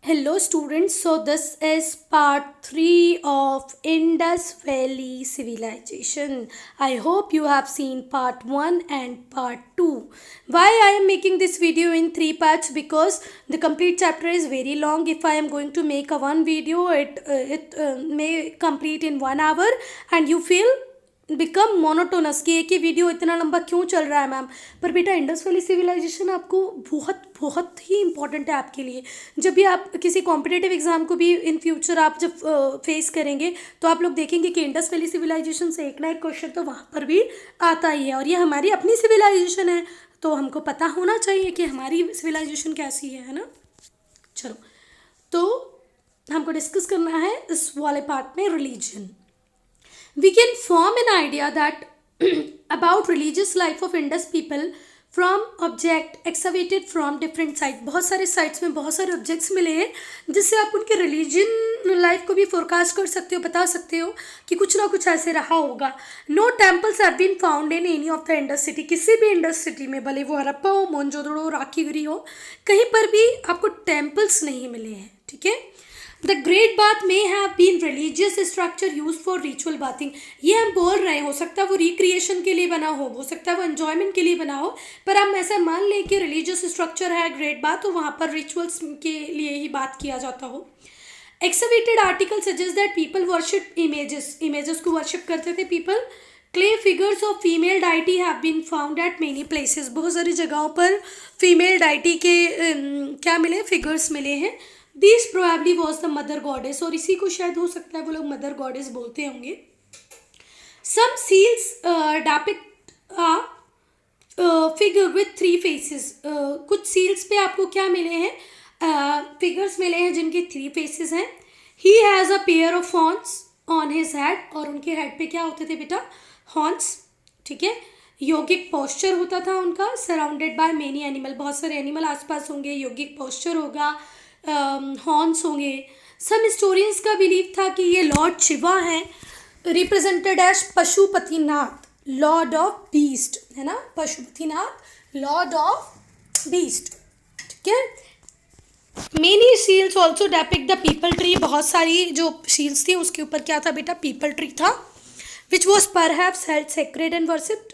Hello students, so this is part 3 of Indus Valley Civilization. I hope you have seen part 1 and part 2. Why I am making this video in 3 parts? Because the complete chapter is very long. If I am going to make a one video, it may complete in 1 hour and you feel become monotonous कि एक ही video इतना लंबा क्यों चल रहा है ma'am. पर बेटा इंडस वैली सिविलाइजेशन आपको बहुत बहुत ही इंपॉर्टेंट है आपके लिए। जब भी आप किसी कॉम्पिटेटिव एग्जाम को भी इन फ्यूचर आप जब फेस करेंगे तो आप लोग देखेंगे कि इंडस वैली सिविलाइजेशन से एक ना एक क्वेश्चन तो वहाँ पर भी आता ही है। और ये हमारी अपनी सिविलाइजेशन है तो हमको पता होना चाहिए कि हमारी सिविलाइजेशन कैसी है ना। चलो, तो हमको डिस्कस करना है इस वाले पार्ट में religion. We can form an idea that about religious life of Indus people from object excavated from different sites। बहुत सारे साइट्स में बहुत सारे ऑब्जेक्ट्स मिले हैं जिससे आप उनके रिलीजन लाइफ को भी फोरकास्ट कर सकते हो, बता सकते हो कि कुछ ना कुछ ऐसे रहा होगा। No temples have been found in any of the Indus city. किसी भी इंडस सिटी में, भले वो हड़प्पा हो, मोहनजोदड़ो, राखीगढ़ी हो, कहीं पर भी आपको टेम्पल्स नहीं मिले हैं। ठीक है। द ग्रेट बाथ में have been religious structure use for ritual bathing. ये हम बोल रहे हैं, हो सकता है वो रिक्रिएशन के लिए बना हो सकता है वो एन्जॉयमेंट के लिए बना हो, पर हम ऐसा मान लें कि रिलीजियस स्ट्रक्चर है ग्रेट बाथ और वहाँ पर रिचुअल्स के लिए ही बात किया जाता हो। Excavated article suggest that people worship images को वर्शिप करते थे people. Clay figures of female deity have been found at many places. बहुत सारी जगहों पर फीमेल डाइटी के क्या मिले, फिगर्स मिले हैं। This probably was the mother goddess, और इसी को शायद हो सकता है वो लोग मदर गॉडेस बोलते होंगे। Some seals depict figure with 3 faces. कुछ सील्स पे आपको क्या मिले हैं, फिगर्स मिले हैं जिनके 3 फेसेस हैं। He has a pair of horns on his head, और उनके हेड पे क्या होते थे बेटा, हॉर्न्स। ठीक है। योगिक पोस्चर होता था उनका। सराउंडेड बाय मेनी एनिमल, बहुत सारे एनिमल आसपास होंगे, योगिक पोस्चर होगा, हॉर्न्स होंगे। सम हिस्टोरियंस का बिलीव था कि ये लॉर्ड शिवा हैं, represented as Pashupatinath, lord of beast, है ना, पशुपतिनाथ लॉर्ड ऑफ बीस्ट। ठीक है। Many shields also depict the peepal tree. बहुत सारी जो शील्ड्स थी उसके ऊपर क्या था बेटा, पीपल ट्री था, which was perhaps held sacred and worshipped.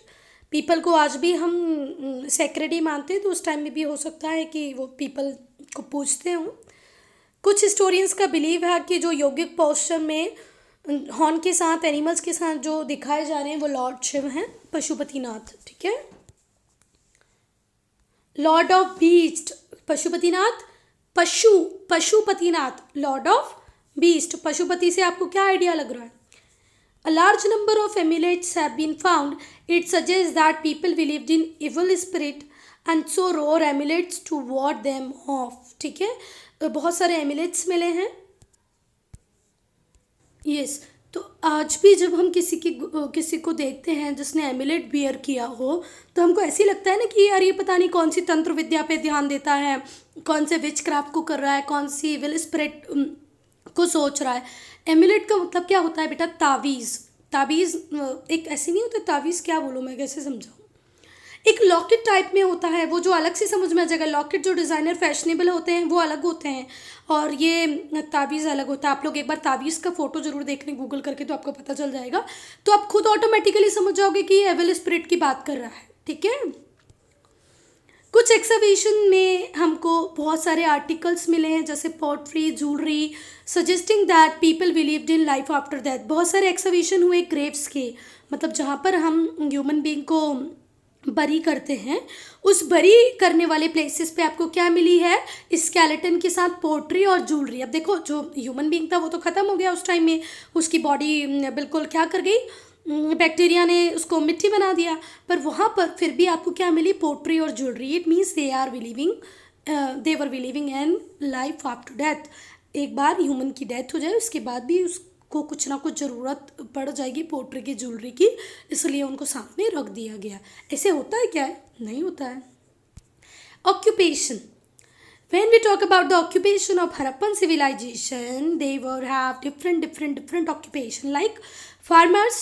People को आज भी हम सेक्रेड ही मानते हैं, तो उस टाइम में भी हो सकता है कि वो पीपल को पूछते हों। कुछ हिस्टोरियंस का बिलीव है कि जो योगिक पोस्चर में हॉर्न के साथ, एनिमल्स के साथ जो दिखाए जा रहे हैं वो लॉर्ड शिव हैं, पशुपतिनाथ। ठीक है। Lord of beast, Pashupatinath, Pashupatinath lord of beast. Pashupati से आपको क्या आइडिया लग रहा है? A large number of amulets have been found. It suggests that people believed in evil spirit and so wore amulets to ward them off. ठीक है। बहुत सारे एमुलेट्स मिले हैं। यस, तो आज भी जब हम किसी को देखते हैं जिसने एमुलेट बियर किया हो तो हमको ऐसे लगता है ना कि यार ये पता नहीं कौन सी तंत्र विद्या पे ध्यान देता है, कौन से विच क्राफ्ट को कर रहा है, कौन सी विल स्प्रेड को सोच रहा है। एमुलेट का मतलब क्या होता है बेटा, तावीज़। तावीज़ एक ऐसी नहीं होती, तावीज़ क्या बोलूँ मैं, कैसे समझाऊँ, एक लॉकेट टाइप में होता है, वो जो अलग से समझ में आ जाएगा। लॉकेट जो डिज़ाइनर फैशनेबल होते हैं वो अलग होते हैं और ये तावीज़ अलग होता है। आप लोग एक बार तावीज़ का फ़ोटो ज़रूर देख लें गूगल करके, तो आपको पता चल जाएगा, तो आप खुद ऑटोमेटिकली समझ जाओगे कि ये एविल स्पिरिट की बात कर रहा है। ठीक है। कुछ एक्सकवेशन में हमको बहुत सारे आर्टिकल्स मिले हैं जैसे pottery, jewellery, suggesting that people believed in life after death. बहुत सारे एक्सकवेशन हुए ग्रेव्स के, मतलब जहाँ पर हम ह्यूमन बीइंग को बरी करते हैं, उस बरी करने वाले प्लेसेस पे आपको क्या मिली है, स्केलेटन के साथ पोट्री और ज्वेलरी। अब देखो जो ह्यूमन बीइंग था वो तो ख़त्म हो गया उस टाइम में, उसकी बॉडी बिल्कुल क्या कर गई, बैक्टीरिया ने उसको मिट्टी बना दिया, पर वहाँ पर फिर भी आपको क्या मिली, पोट्री और jewellery. It means they were believing in life after death. एक बार ह्यूमन की डेथ हो जाए उसके बाद भी उसको कुछ ना कुछ ज़रूरत पड़ जाएगी पोट्री की, ज्वेलरी की, इसलिए उनको साथ में रख दिया गया। ऐसे होता है क्या है? नहीं होता है। Occupation, when we talk about the occupation of Harappan civilization, they were have different occupation like farmers,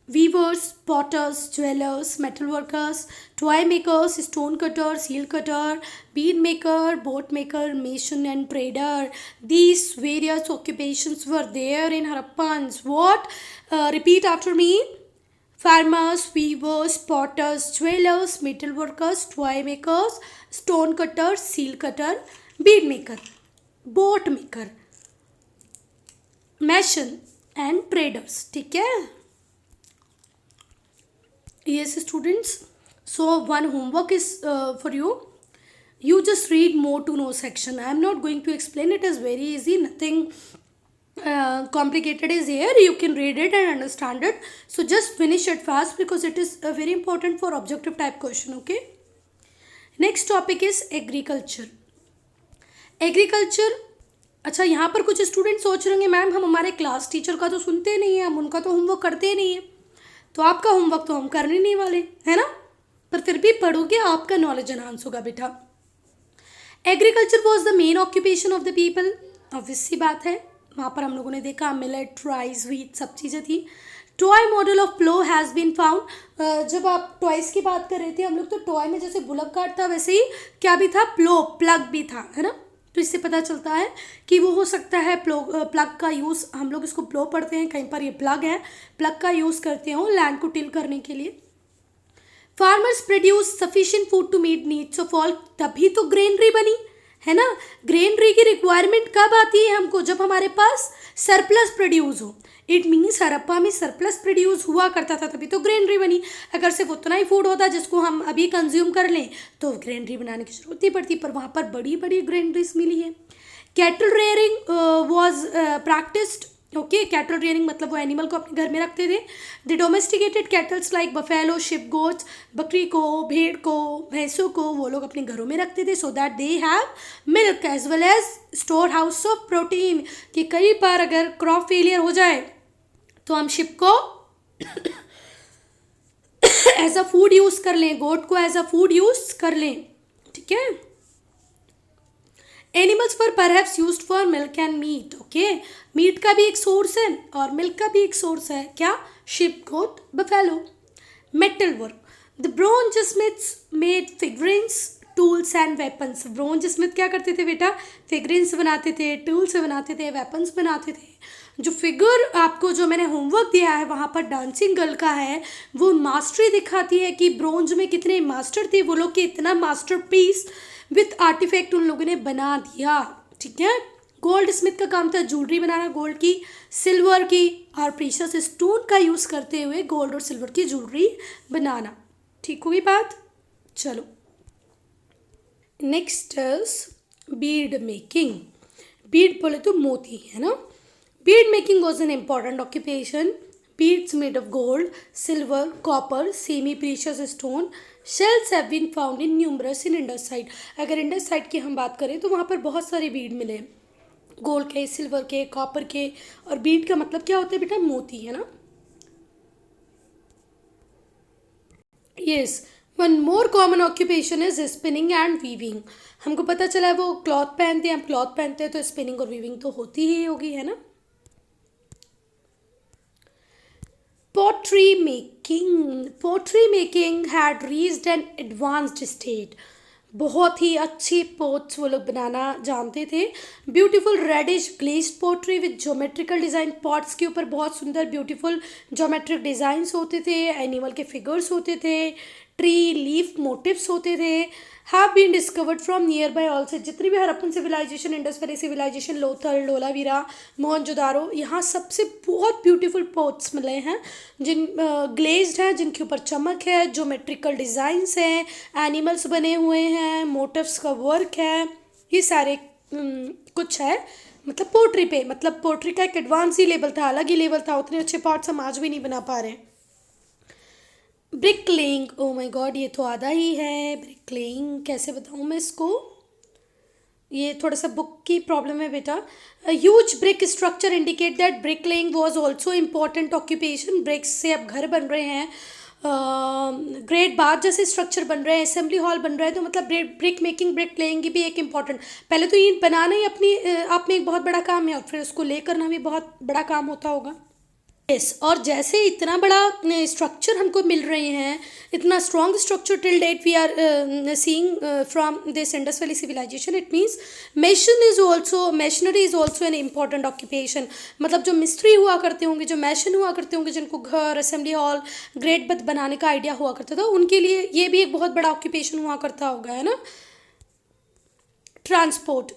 weavers, potters, jewelers, metal workers, toy makers, stone cutter, seal cutter, bead maker, boat maker, mason, and trader. These various occupations were there in Harappans. What? Repeat after me. Farmers, weavers, potters, jewelers, metal workers, toy makers, stone cutter, seal cutter, bead maker, boat maker, mason and traders. ठीक है. Yes, students. So one homework is for you. You just read more to know section. I am not going to explain. It is very easy. Nothing complicated is here. You can read it and understand it. So just finish it fast because it is very important for objective type question. Okay. Next topic is agriculture. Agriculture. अच्छा, यहाँ पर कुछ student सोच रहे होंगे ma'am हम हमारे class teacher का तो सुनते नहीं हैं, हम उनका तो होमवर्क करते नहीं हैं, तो आपका होमवर्क तो हम करने नहीं वाले, है ना. पर फिर भी पढ़ोगे, आपका नॉलेज एनहांस होगा बेटा. Agriculture was the main occupation of the people. Obvious सी बात है, वहाँ पर हम लोगों ने देखा मिलेट, राइस, व्हीट सब चीज़ें थी. Toy model of plough has been found. जब आप टॉयज़ की बात कर रहे थे हम लोग, तो टॉय में जैसे बुलक कार्ट था वैसे ही क्या भी था, प्लो, प्लग भी था, है ना. तो इससे पता चलता है कि वो हो सकता है प्लग का यूज़, हम लोग इसको प्लो पढ़ते हैं, कहीं पर ये प्लग है, प्लग का यूज़ करते हो लैंड को टिल करने के लिए. Farmers produce sufficient food to meet needs of all. तभी तो ग्रेनरी बनी, है ना. ग्रेनरी की रिक्वायरमेंट कब आती है हमको? जब हमारे पास सरप्लस प्रोड्यूस हो. इट मीन्स हड़प्पा में सरप्लस प्रोड्यूस हुआ करता था, तभी तो ग्रेनरी बनी. अगर सिर्फ उतना ही फूड होता जिसको हम अभी कंज्यूम कर लें तो ग्रेनरी बनाने की जरूरत नहीं पड़ती, पर वहाँ पर बड़ी बड़ी ग्रेनरीज मिली है. Cattle rearing was practised. Okay, cattle rearing मतलब वो एनिमल को अपने घर में रखते थे. The domesticated kettles like buffalo, ship, goats, बकरी को, भेड़ को, भैंसों को वो लोग अपने घरों में रखते थे, so that they have milk as well as storehouse of protein. कि कई बार अगर क्रॉप फेलियर हो जाए तो हम शिप को एज अ फूड यूज़ कर लें, गोट को एज अ फूड यूज़ कर लें. ठीक है. Animals were perhaps used for milk and meat. Okay, meat का भी एक सोर्स है और मिल्क का भी एक सोर्स है. क्या? Sheep, goat, buffalo. Metal work. The bronze smiths made figurines, tools and weapons. Bronze smith क्या करते थे बेटा? फिगरिंग्स बनाते थे, टूल्स बनाते थे, वेपन्स बनाते थे. जो फिगर आपको जो मैंने होमवर्क दिया है वहाँ पर डांसिंग गर्ल का है, वो मास्टरी दिखाती है कि ब्रोंज में कितने मास्टर थे वो लोग, कि इतना मास्टर पीस विथ आर्टिफैक्ट उन लोगों ने बना दिया. ठीक है. गोल्ड स्मिथ का काम था ज्वेलरी बनाना, गोल्ड की, सिल्वर की और प्रीशियस स्टोन का यूज़ करते हुए गोल्ड और सिल्वर की ज्वेलरी बनाना. ठीक होगी बात. चलो, next is bead making. Beed बोले तो मोती, है ना. Bead making was an important occupation. Beads made of gold, silver, copper, semi-precious stone. Shells have been found in numerous in Indus side. अगर इंडस साइड की हम बात करें तो वहाँ पर बहुत सारे बीड मिले, गोल्ड के, सिल्वर के, कॉपर के. और बीड का मतलब क्या होता है बेटा? मोती, है ना. Yes, one more common occupation is spinning and weaving. हमको पता चला है वो क्लॉथ पहनते हैं, हम क्लॉथ पहनते हैं तो स्पिनिंग और वीविंग तो होती ही होगी, है ना. Pottery making. Pottery making had reached an advanced state. बहुत ही अच्छी पोट्स वो लोग बनाना जानते थे. Beautiful reddish glazed pottery with geometrical design. Pots के ऊपर बहुत सुंदर ब्यूटीफुल ज्योमेट्रिक डिज़ाइंस होते थे, एनिमल के फिगर्स होते थे, ट्री लीफ मोटिव्स होते थे. Have been discovered from nearby also. जितनी भी Harappan civilization, Indus valley civilization, Lothal, Dholavira, Mohenjodaro, यहाँ सबसे बहुत ब्यूटीफुल पोट्स मिले हैं जिन ग्लेज्ड हैं, जिनके ऊपर चमक है, ज्योमेट्रिकल डिज़ाइंस हैं, एनिमल्स बने हुए हैं, मोटिव्स का वर्क है. ये सारे कुछ है. मतलब पोट्री पे, मतलब पोट्री का एक एडवांस ही लेवल था, अलग ही लेवल था. उतने अच्छे पार्ट्स हम आज भी नहीं बना पा रहे हैं. ब्रिकलेइंग. ओ माय गॉड, ये तो आधा ही है. ब्रिकलेइंग कैसे बताऊँ मैं इसको? ये थोड़ा सा बुक की प्रॉब्लम है बेटा. Huge brick structure indicate that bricklaying was also important occupation. Bricks से अब घर बन रहे हैं, ग्रेट बाथ जैसे स्ट्रक्चर बन रहे हैं, असेंबली हॉल बन रहा है, तो मतलब ब्रिक मेकिंग, ब्रिक प्लेइंग की भी एक इम्पॉर्टेंट. पहले तो ईंट बनाना ही अपनी आप में एक बहुत बड़ा काम है और फिर उसको ले करना भी बहुत बड़ा काम होता होगा. यस, और जैसे इतना बड़ा स्ट्रक्चर हमको मिल रहे हैं, इतना strong structure till date we are seeing from this Indus valley civilization, it means masonry is also an important occupation. मतलब जो मिस्त्री हुआ करते होंगे, जो मैशन हुआ करते होंगे, जिनको घर, असेंबली हॉल, ग्रेट बथ बनाने का आइडिया हुआ करता था, उनके लिए ये भी एक बहुत बड़ा ऑक्यूपेशन हुआ करता होगा, है ना। ट्रांसपोर्ट,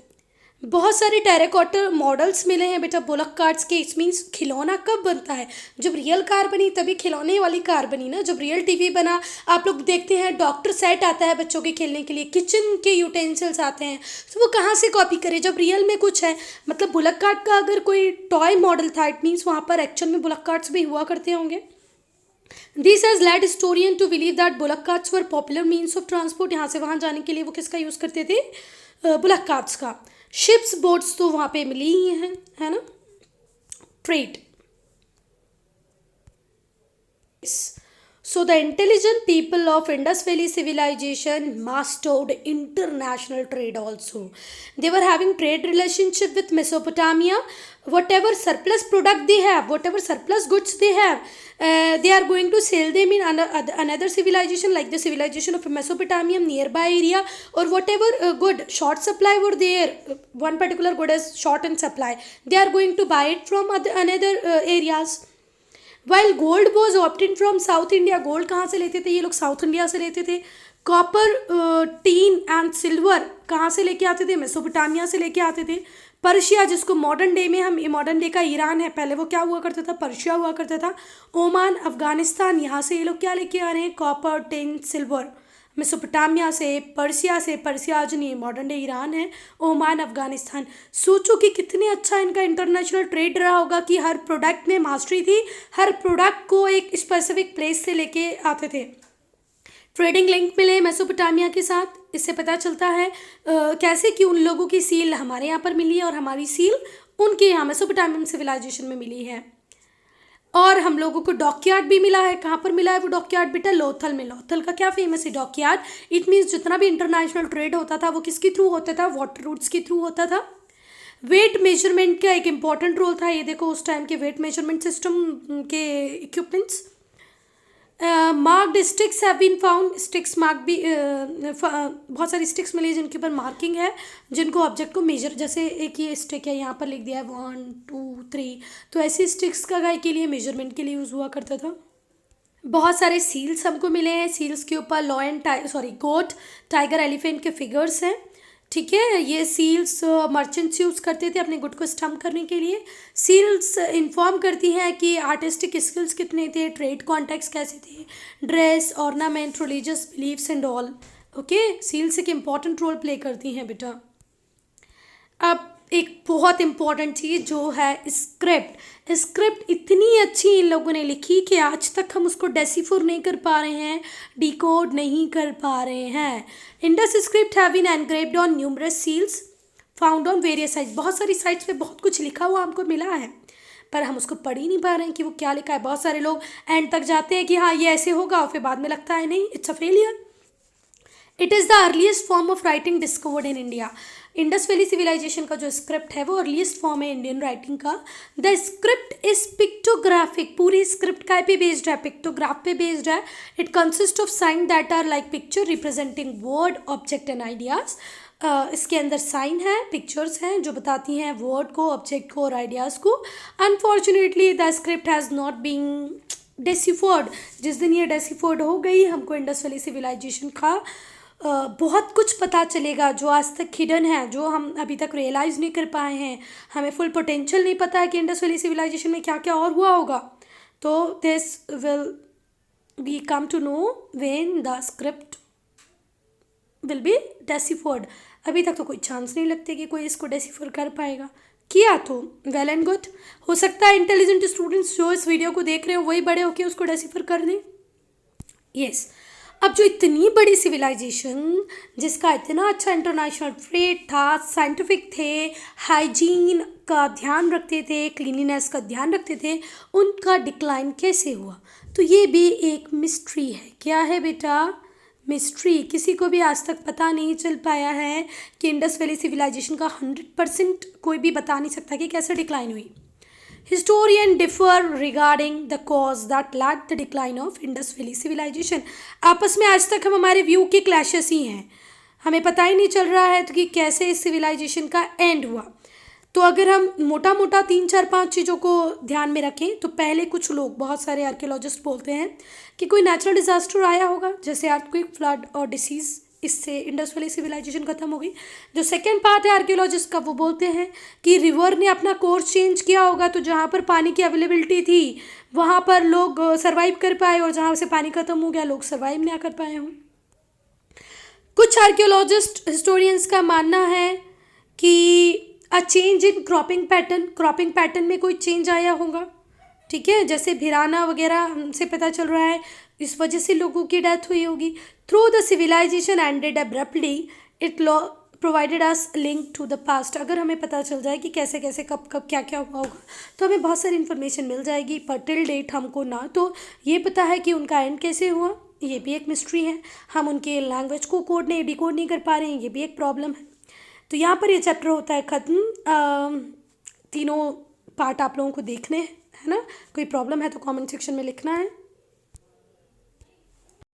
बहुत सारे टेराकोटा मॉडल्स मिले हैं बेटा बुलक कार्ट्स के। इट्स मीन्स खिलौना कब बनता है? जब रियल कार बनी तभी खिलौने वाली कार बनी ना। जब रियल टीवी बना, आप लोग देखते हैं डॉक्टर सेट आता है बच्चों के खेलने के लिए, किचन के यूटेंसिल्स आते हैं, तो वो कहाँ से कॉपी करे जब रियल में कुछ है। मतलब बुलक कार्ट का अगर कोई टॉय मॉडल था, इट मीन्स वहाँ पर एक्चुअल में बुलक कार्ट्स भी हुआ करते होंगे। This has led historian to believe that bullock carts were popular means of transport. यहाँ से वहाँ जाने के लिए वो किसका यूज़ करते थे? बुलक कार्ट्स का। शिप्स, बोट्स तो वहाँ पे मिली ही हैं, है ना। Trade, so the intelligent people of Indus Valley civilization mastered international trade also. They were having trade relationship with Mesopotamia. Whatever surplus product they have, whatever surplus goods they have, they are going to sell them in another civilization, like the civilization of Mesopotamia, nearby area, or whatever good short supply were there. One particular good is short in supply. They are going to buy it from another areas. While gold was obtained from south India, gold कहाँ से लेते थे ये लोग? South India से लेते थे। Copper, tin and silver कहाँ से लेके आते थे? मेसोपोटामिया से लेके आते थे। पर्शिया, जिसको मॉडर्न डे में हम, मॉडर्न डे का ईरान है, पहले वो क्या हुआ करता था? पर्शिया हुआ करता था। ओमान, अफगानिस्तान, यहाँ से ये लोग क्या लेके आ रहे हैं? Copper, tin, silver. मेसोपोटामिया से, पर्शिया जो नहीं मॉडर्न डे ईरान है, ओमान, अफगानिस्तान। सोचो कि कितने अच्छा इनका इंटरनेशनल ट्रेड रहा होगा कि हर प्रोडक्ट में मास्टरी थी, हर प्रोडक्ट को एक स्पेसिफिक प्लेस से लेके आते थे। ट्रेडिंग लिंक मिले मेसोपोटामिया के साथ, इससे पता चलता है कैसे कि उन लोगों की सील हमारे यहाँ पर मिली है और हमारी सील उनके यहाँ मेसोपोटामियन सिविलाइजेशन में मिली है। और हम लोगों को डॉकयार्ड भी मिला है। कहाँ पर मिला है वो डॉकयार्ड बेटा? लोथल में। लोथल का क्या फेमस है? डॉकयार्ड। इट मीन्स जितना भी इंटरनेशनल ट्रेड होता था वो किसके थ्रू होता था? वाटर रूट्स के थ्रू होता था। वेट मेजरमेंट का एक इंपॉर्टेंट रोल था। ये देखो उस टाइम के वेट मेजरमेंट सिस्टम के equipments. Marked sticks have been found. Sticks mark भी बहुत सारी स्टिक्स मिली जिनके ऊपर मार्किंग है, जिनको ऑब्जेक्ट को मेजर, जैसे एक ये स्टिक है यहाँ पर लिख दिया है 1 2 3, तो ऐसी स्टिक्स का गाय के लिए मेजरमेंट के लिए यूज़ हुआ करता था। बहुत सारे सील्स हमको मिले हैं। सील्स के ऊपर लॉयन गोट, टाइगर, एलिफेंट के फिगर्स हैं। ठीक है, ये सील्स मर्चेंट्स यूज़ करते थे अपने गुड को स्टम्प करने के लिए। सील्स इन्फॉर्म करती हैं कि आर्टिस्टिक स्किल्स कितने थे, ट्रेड कॉन्टैक्ट्स कैसे थे, dress, ornament, religious beliefs and all. Okay, seals एक इम्पॉर्टेंट रोल प्ले करती हैं बेटा। अब एक बहुत इम्पॉर्टेंट चीज़ जो है स्क्रिप्ट। स्क्रिप्ट इतनी अच्छी इन लोगों ने लिखी कि आज तक हम उसको डेसिफर नहीं कर पा रहे हैं, डिकोड नहीं कर पा रहे हैं। Indus script have been engraved on numerous seals found on various sites. बहुत सारी साइट्स पे बहुत कुछ लिखा हुआ हमको मिला है, पर हम उसको पढ़ ही नहीं पा रहे हैं कि वो क्या लिखा है। बहुत सारे लोग एंड तक जाते हैं कि हाँ ये ऐसे होगा, और फिर बाद में लगता है नहीं, it's a failure. It is the earliest form of writing discovered in India. Indus valley civilization का जो स्क्रिप्ट है वो अर्लीस्ट फॉर्म है इंडियन राइटिंग का। The script is pictographic. पूरी स्क्रिप्ट काय पे बेस्ड है? पिक्टोग्राफ पे बेस्ड है। It consist of sign that are like picture representing word, object and ideas. इसके अंदर साइन है, पिक्चर्स हैं जो बताती हैं वर्ड को, ऑब्जेक्ट को और आइडियाज़ को। Unfortunately the script has not been deciphered. जिस दिन ये डेसिफर्ड हो गई, हमको इंडस वैली सिविलाइजेशन का बहुत कुछ पता चलेगा जो आज तक हिडन है, जो हम अभी तक रियलाइज़ नहीं कर पाए हैं। हमें फुल पोटेंशियल नहीं पता है कि इंडस वैली सिविलाइजेशन में क्या क्या और हुआ होगा। तो this will be come to know when the script will be deciphered. अभी तक तो कोई चांस नहीं लगते कि कोई इसको डेसिफर कर पाएगा। किया तो वेल एंड गुड, हो सकता है इंटेलिजेंट स्टूडेंट्स जो इस वीडियो को देख रहे हो वही बड़े होकर उसको डेसिफर कर दें। यस, अब जो इतनी बड़ी सिविलाइजेशन जिसका इतना अच्छा इंटरनेशनल ट्रेड था, साइंटिफिक थे, हाइजीन का ध्यान रखते थे, क्लीनिनेस का ध्यान रखते थे, उनका डिक्लाइन कैसे हुआ? तो ये भी एक मिस्ट्री है। क्या है बेटा? मिस्ट्री। किसी को भी आज तक पता नहीं चल पाया है कि इंडस वैली सिविलाइजेशन का 100% कोई भी बता नहीं सकता कि कैसे डिक्लाइन हुई। Historians differ regarding the cause that led the decline of Indus Valley civilization. आपस में आज तक हम हमारे व्यू के क्लैशेस ही हैं, हमें पता ही नहीं चल रहा है तो कि कैसे इस सिविलाइजेशन का एंड हुआ. तो अगर हम मोटा मोटा 3 4 5 चीज़ों को ध्यान में रखें तो पहले कुछ लोग, बहुत सारे आर्कियोलॉजिस्ट बोलते हैं कि कोई नेचुरल डिजास्टर आया होगा जैसे अर्थक्वेक, फ्लड और डिसीज़, इससे इंडस वैली सिविलाइजेशन खत्म हो गई. जो सेकंड पार्ट है आर्कियोलॉजिस्ट का, वो बोलते हैं कि रिवर ने अपना कोर्स चेंज किया होगा, तो जहाँ पर पानी की अवेलेबिलिटी थी वहाँ पर लोग सर्वाइव कर पाए और जहाँ से पानी खत्म हो गया लोग सर्वाइव नहीं कर पाए हों. कुछ आर्कियोलॉजिस्ट हिस्टोरियंस का मानना है कि a change in cropping pattern में कोई चेंज आया होगा. ठीक है, जैसे भिराना वगैरह हमसे पता चल रहा है, इस वजह से लोगों की डेथ हुई होगी. Through the civilization ended abruptly it provided us link to the past. अगर हमें पता चल जाए कि कैसे कैसे कब कब क्या क्या हुआ होगा तो हमें बहुत सारी इन्फॉर्मेशन मिल जाएगी, पर टिल डेट हमको ना तो ये पता है कि उनका एंड कैसे हुआ, ये भी एक मिस्ट्री है. हम उनके लैंग्वेज को डिकोड नहीं कर पा रहे हैं, ये भी एक प्रॉब्लम है. तो यहाँ पर ये चैप्टर होता है ख़त्म. तीनों पार्ट आप लोगों को देखने हैं, है ना. कोई प्रॉब्लम है तो कमेंट सेक्शन में लिखना है.